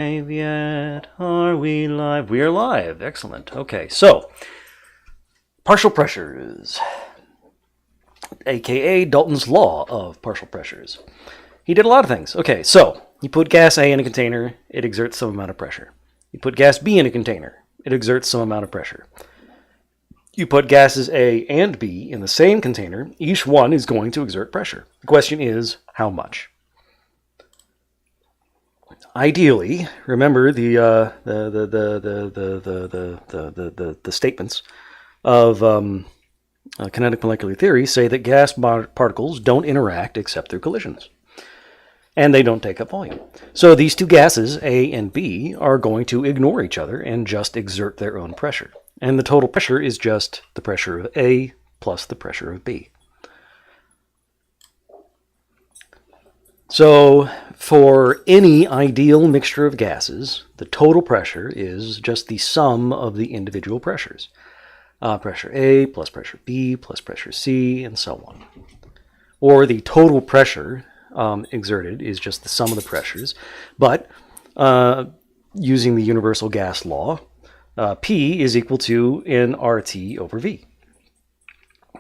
Live yet? Are we live? We are live. Excellent. Okay, so partial pressures, aka Dalton's law of partial pressures. He did a lot of things. Okay, so you put gas A in a container, it exerts some amount of pressure. You put gas B in a container, it exerts some amount of pressure. You put gases A and B in the same container, each one is going to exert pressure. The question is, how much? Ideally, remember the statements of kinetic molecular theory say that gas particles don't interact except through collisions, and they don't take up volume. So these two gases, A and B, are going to ignore each other and just exert their own pressure. And the total pressure is just the pressure of A plus the pressure of B. So for any ideal mixture of gases, the total pressure is just the sum of the individual pressures. Pressure A plus pressure B plus pressure C, and so on. Or the total pressure exerted is just the sum of the pressures. But using the universal gas law, P is equal to nRT over V.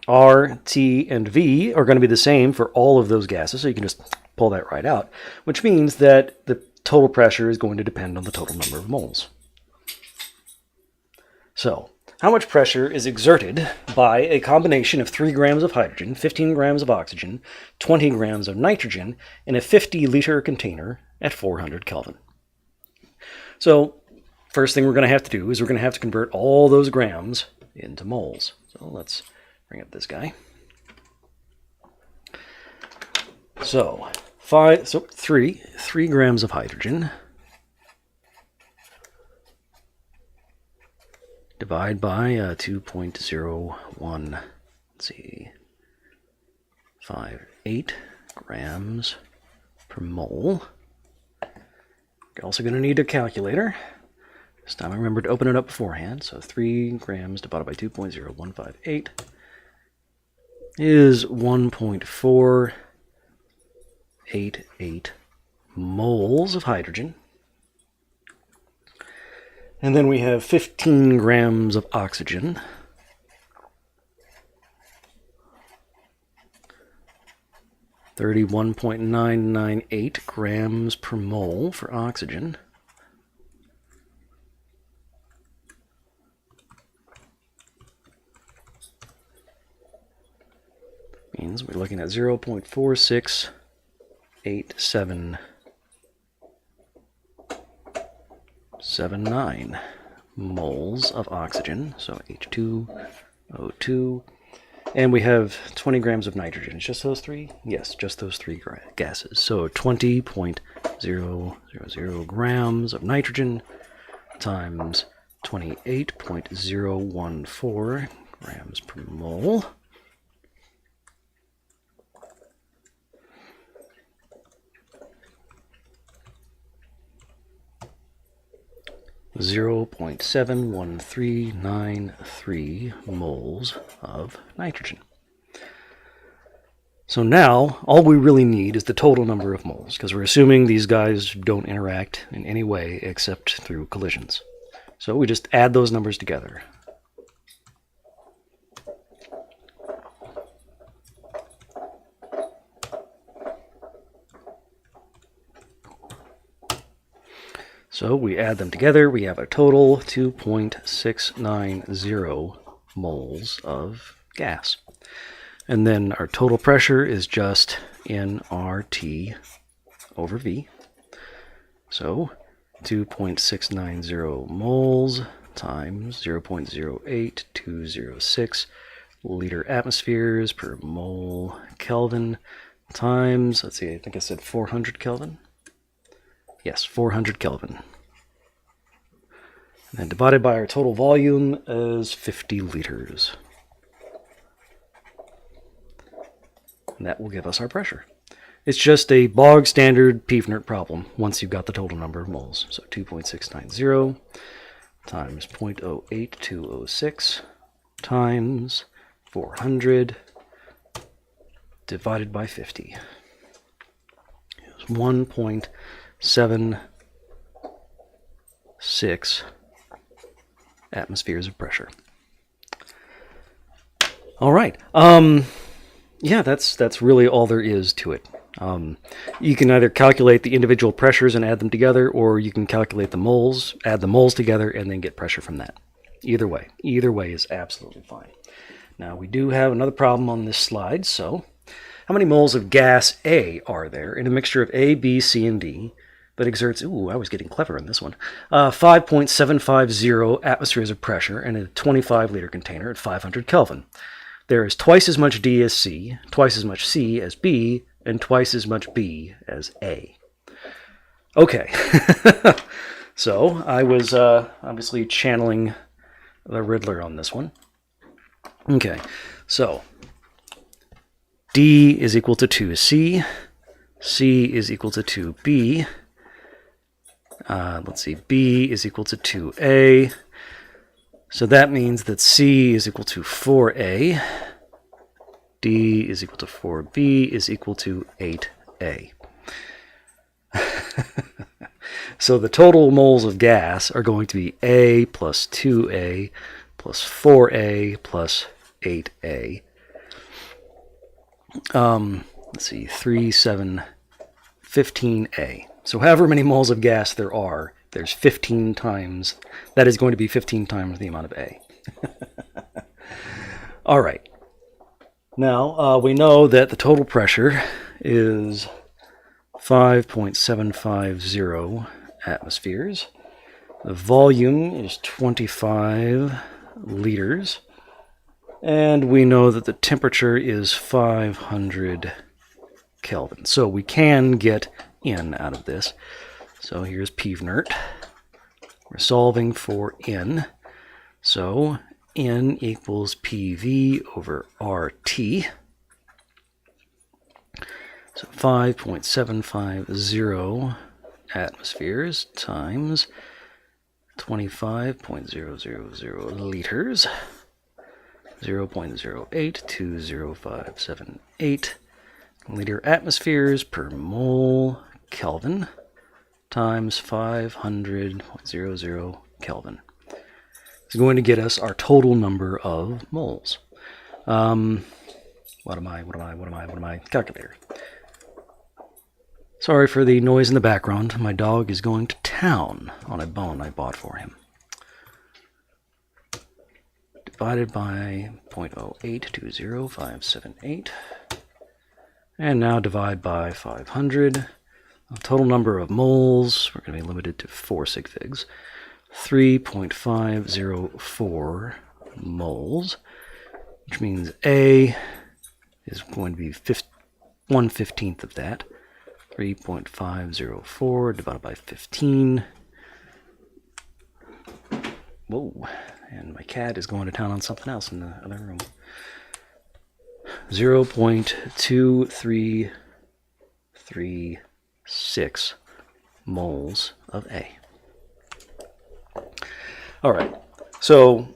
R, T, and V are going to be the same for all of those gases, so you can just pull that right out, which means that the total pressure is going to depend on the total number of moles. So, how much pressure is exerted by a combination of 3 grams of hydrogen, 15 grams of oxygen, 20 grams of nitrogen in a 50-liter container at 400 Kelvin? So, first thing we're going to have to do is we're going to have to convert all those grams into moles. So let's bring up this guy. So 3 grams of hydrogen divide by 2.01. Let's see, 58 grams per mole. You're also going to need a calculator. This time I remember to open it up beforehand. So 3 grams divided by 2.0158 is 1.488 moles of hydrogen. And then we have 15 grams of oxygen. (31.998 grams per mole for oxygen. Means we're looking at 0.468779 moles of oxygen, so H2O2. And we have 20 grams of nitrogen. It's just those three? Yes, just those three gases. So 20.000 grams of nitrogen times 28.014 grams per mole. (0.71393 moles of nitrogen. So now, all we really need is the total number of moles, because we're assuming these guys don't interact in any way except through collisions. So we just add those numbers together. So we add them together, we have a total 2.690 moles of gas. And then our total pressure is just nRT over V. So 2.690 moles times 0.08206 liter atmospheres per mole Kelvin times, let's see, I think I said 400 Kelvin. Yes, 400 Kelvin. And then divided by our total volume is 50 liters. And that will give us our pressure. It's just a bog standard Pfeffert problem once you've got the total number of moles. So 2.690 times 0.08206 times 400 divided by 50 is 1.7 6 atmospheres of pressure. All right. Yeah, that's really all there is to it. You can either calculate the individual pressures and add them together, or you can calculate the moles, add the moles together, and then get pressure from that. Either way is absolutely fine. Now, we do have another problem on this slide. So, how many moles of gas A are there in a mixture of A, B, C, and D that exerts, ooh, I was getting clever in this one, 5.750 atmospheres of pressure in a 25-liter container at 500 Kelvin? There is twice as much D as C, twice as much C as B, and twice as much B as A. Okay. So, I was obviously channeling the Riddler on this one. Okay, so D is equal to 2C, C is equal to 2B, let's see, B is equal to 2A, so that means that C is equal to 4A, D is equal to 4B is equal to 8A. So the total moles of gas are going to be A plus 2A plus 4A plus 8A. Let's see, 3, 7, 15A. So however many moles of gas there are, there's 15 times, that is going to be 15 times the amount of A. All right. Now, we know that the total pressure is 5.750 atmospheres. The volume is 25 liters. And we know that the temperature is 500 Kelvin. So we can get N out of this. So here's PVNERT. We're solving for N. So N equals PV over RT. So 5.750 atmospheres times 25.000 liters, 0.0820578 liter atmospheres per mole Kelvin times 500.00 Kelvin. It's going to get us our total number of moles. What am I? Calculator. Sorry for the noise in the background. My dog is going to town on a bone I bought for him. Divided by 0.0820578. And now divide by 500. The total number of moles, we're going to be limited to 4 sig figs. 3.504 moles, which means A is going to be 1/15 of that. 3.504 divided by 15. Whoa, and my cat is going to town on something else in the other room. 0.2336 moles of A. All right, so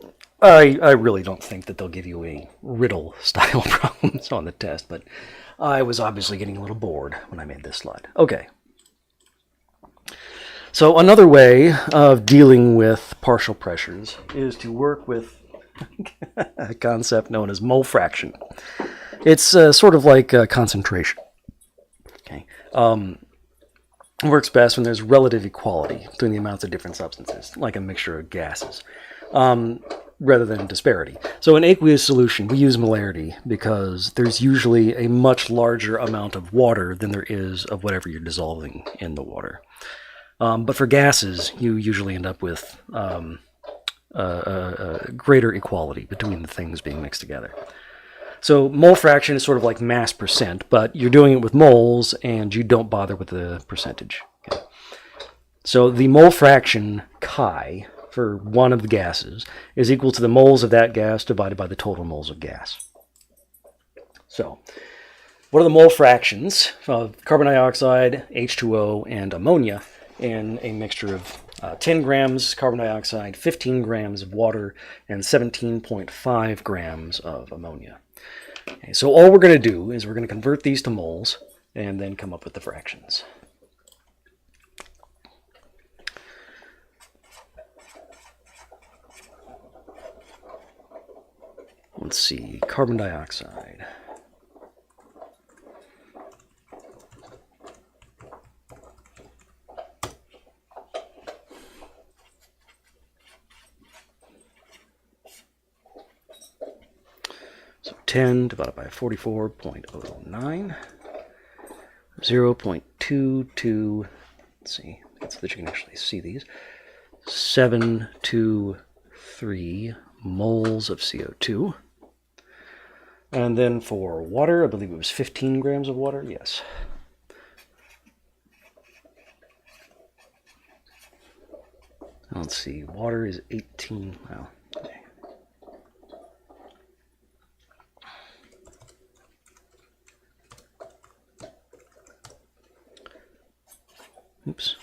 I really don't think that they'll give you a riddle-style problems on the test, but I was obviously getting a little bored when I made this slide. Okay. So another way of dealing with partial pressures is to work with a concept known as mole fraction. It's sort of like concentration. Okay. It works best when there's relative equality between the amounts of different substances, like a mixture of gases, rather than disparity. So in aqueous solution, we use molarity because there's usually a much larger amount of water than there is of whatever you're dissolving in the water. But for gases, you usually end up with greater equality between the things being mixed together. So mole fraction is sort of like mass percent, but you're doing it with moles and you don't bother with the percentage. Okay. So the mole fraction chi for one of the gases is equal to the moles of that gas divided by the total moles of gas. So what are the mole fractions of carbon dioxide, H2O, and ammonia in a mixture of 10 grams carbon dioxide, 15 grams of water, and 17.5 grams of ammonia? Okay, so all we're going to do is we're going to convert these to moles and then come up with the fractions. Let's see, carbon dioxide. So 10 divided by 44.009, 0.22, let's see, so that you can actually see these, 723 moles of CO2. And then for water, I believe it was 15 grams of water, yes. Let's see, water is 18, well, okay. Oops.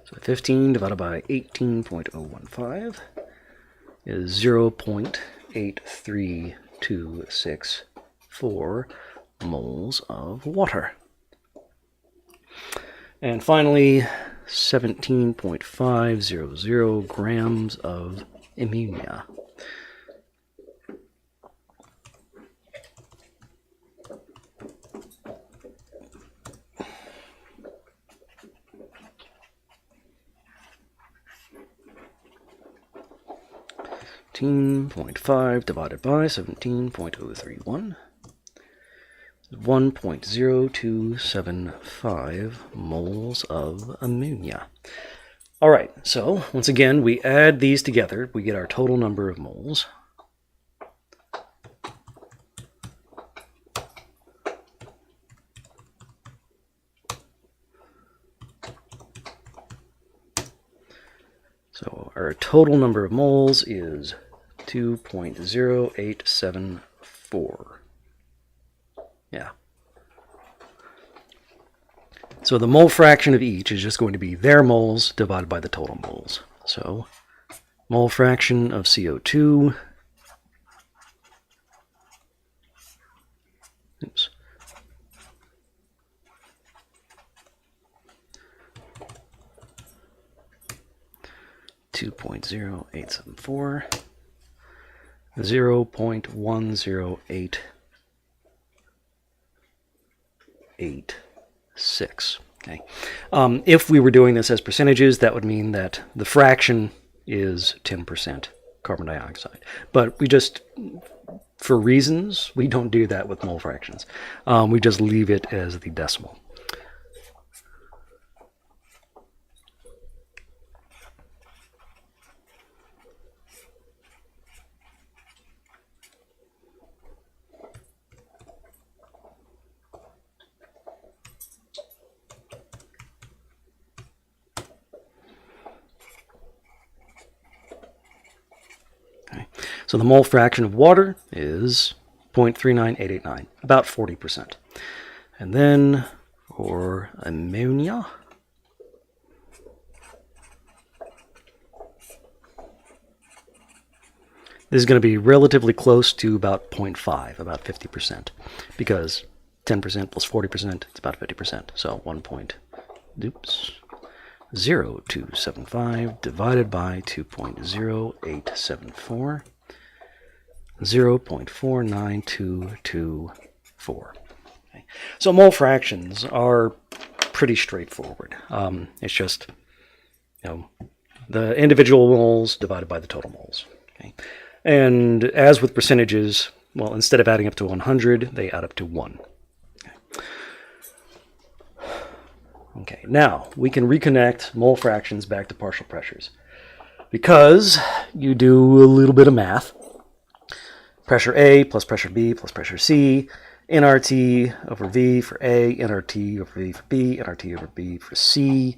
So 15 divided by 18.015 is 0.8326 moles of water. And finally, 17.500 grams of ammonia. .5 divided by 17.031 is 1.0275 moles of ammonia. All right, so once again, we add these together, we get our total number of moles. So our total number of moles is 2.0874. Yeah. So the mole fraction of each is just going to be their moles divided by the total moles. So mole fraction of CO2, oops, 2.0874, 0.10886. Okay. If we were doing this as percentages, that would mean that the fraction is 10% carbon dioxide. But we just, for reasons, we don't do that with mole fractions. We just leave it as the decimal. So the mole fraction of water is 0.39889, about 40%. And then for ammonia, this is going to be relatively close to about 0.5, about 50%, because 10% plus 40%, it's about 50%. So 0.0275 divided by 2.0874. 0.49224. Okay. So mole fractions are pretty straightforward. It's just, the individual moles divided by the total moles. Okay. And as with percentages, well, instead of adding up to 100, they add up to 1. Okay, now we can reconnect mole fractions back to partial pressures. Because you do a little bit of math. Pressure A plus pressure B plus pressure C, nRT over V for A, nRT over V for B, nRT over B for C.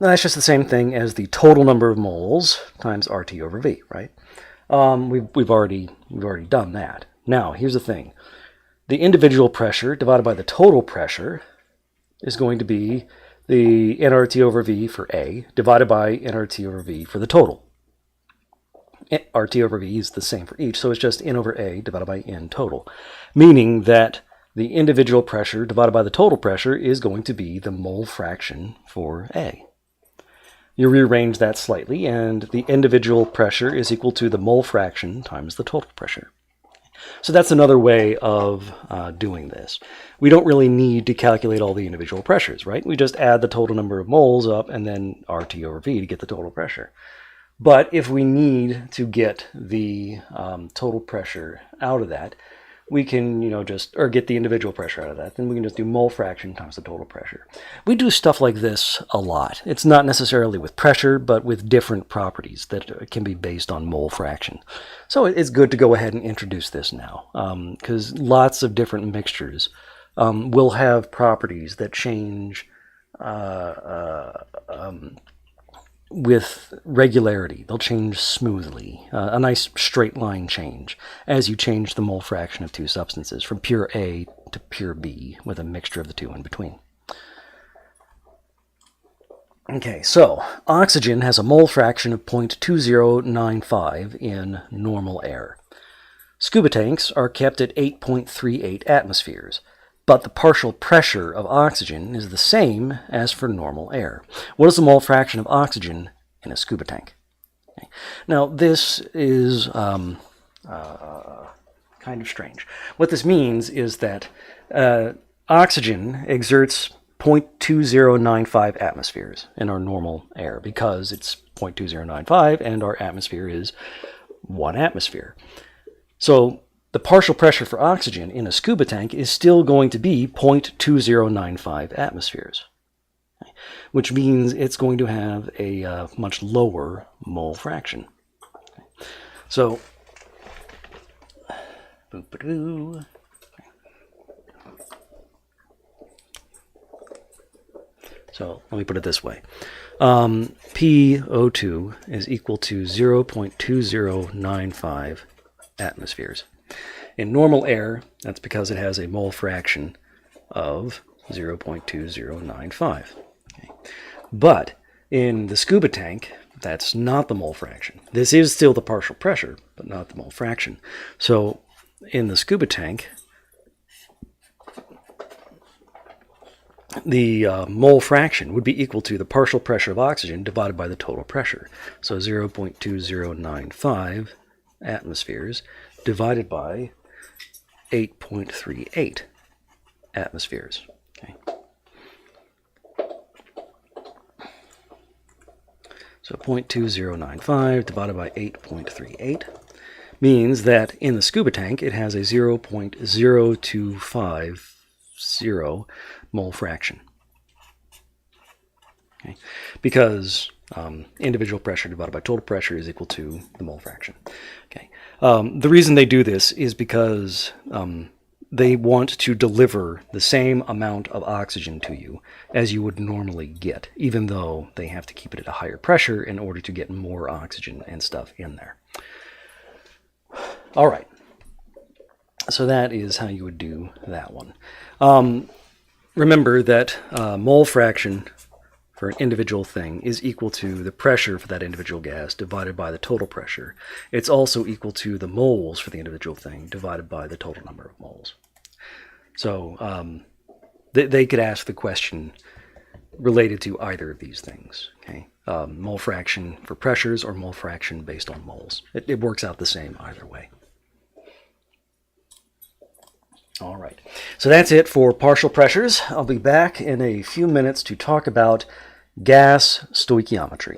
Now, that's just the same thing as the total number of moles times RT over V, right? We've already done that. Now, here's the thing. The individual pressure divided by the total pressure is going to be the nRT over V for A divided by nRT over V for the total. RT over V is the same for each, so it's just N over A divided by N total, meaning that the individual pressure divided by the total pressure is going to be the mole fraction for A. You rearrange that slightly, and the individual pressure is equal to the mole fraction times the total pressure. So that's another way of doing this. We don't really need to calculate all the individual pressures, right? We just add the total number of moles up and then RT over V to get the total pressure. But if we need to get the total pressure out of that, we can, or get the individual pressure out of that, then we can just do mole fraction times the total pressure. We do stuff like this a lot. It's not necessarily with pressure, but with different properties that can be based on mole fraction. So it's good to go ahead and introduce this now, because lots of different mixtures will have properties that change with regularity. They'll change smoothly, a nice straight line change, as you change the mole fraction of two substances from pure A to pure B with a mixture of the two in between. Okay, so oxygen has a mole fraction of 0.2095 in normal air. Scuba tanks are kept at 8.38 atmospheres, but the partial pressure of oxygen is the same as for normal air. What is the mole fraction of oxygen in a scuba tank? Okay. Now, this is kind of strange. What this means is that oxygen exerts 0.2095 atmospheres in our normal air because it's 0.2095 and our atmosphere is 1 atmosphere. So the partial pressure for oxygen in a scuba tank is still going to be 0.2095 atmospheres, okay, which means it's going to have a much lower mole fraction. Okay. So, so let me put it this way. PO2 is equal to 0.2095 atmospheres. In normal air, that's because it has a mole fraction of 0.2095. Okay. But in the scuba tank, that's not the mole fraction. This is still the partial pressure, but not the mole fraction. So in the scuba tank, the mole fraction would be equal to the partial pressure of oxygen divided by the total pressure. So 0.2095 atmospheres divided by 8.38 atmospheres. Okay. So 0.2095 divided by 8.38 means that in the scuba tank it has a 0.0250 mole fraction. Okay. Because individual pressure divided by total pressure is equal to the mole fraction. Okay. The reason they do this is because they want to deliver the same amount of oxygen to you as you would normally get, even though they have to keep it at a higher pressure in order to get more oxygen and stuff in there. All right. So that is how you would do that one. Remember that mole fraction for an individual thing is equal to the pressure for that individual gas divided by the total pressure. It's also equal to the moles for the individual thing divided by the total number of moles. So they could ask the question related to either of these things. Okay, mole fraction for pressures or mole fraction based on moles. It works out the same either way. All right, so that's it for partial pressures. I'll be back in a few minutes to talk about gas stoichiometry.